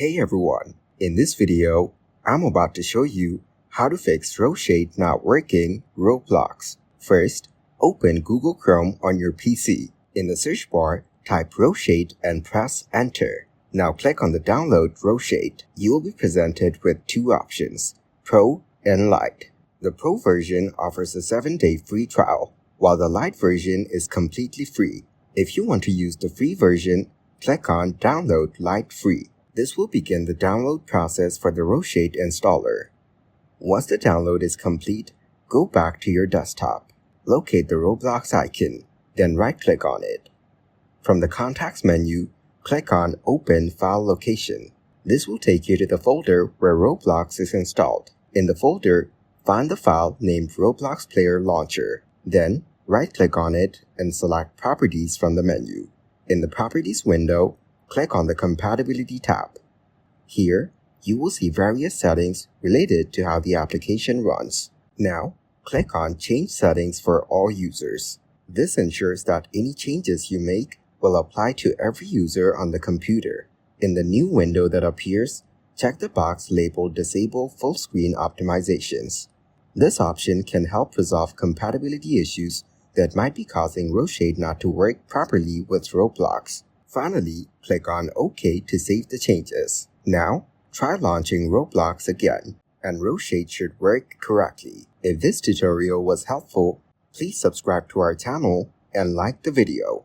Hey everyone, in this video, I'm about to show you how to fix Roshade Not Working Roblox. First, open Google Chrome on your PC. In the search bar, type Roshade and press enter. Now click on the download Roshade. You will be presented with two options, Pro and Lite. The Pro version offers a 7-day free trial, while the Lite version is completely free. If you want to use the free version, click on Download Lite Free. This will begin the download process for the Roshade installer. Once the download is complete, go back to your desktop. Locate the Roblox icon, then right-click on it. From the Contacts menu, click on Open File Location. This will take you to the folder where Roblox is installed. In the folder, find the file named Roblox Player Launcher. Then, right-click on it and select Properties from the menu. In the Properties window, click on the Compatibility tab. Here, you will see various settings related to how the application runs. Now, click on Change Settings for all users. This ensures that any changes you make will apply to every user on the computer. In the new window that appears, check the box labeled Disable Full Screen Optimizations. This option can help resolve compatibility issues that might be causing Roshade not to work properly with Roblox. Finally, click on OK to save the changes. Now, try launching Roblox again, and Roshade should work correctly. If this tutorial was helpful, please subscribe to our channel and like the video.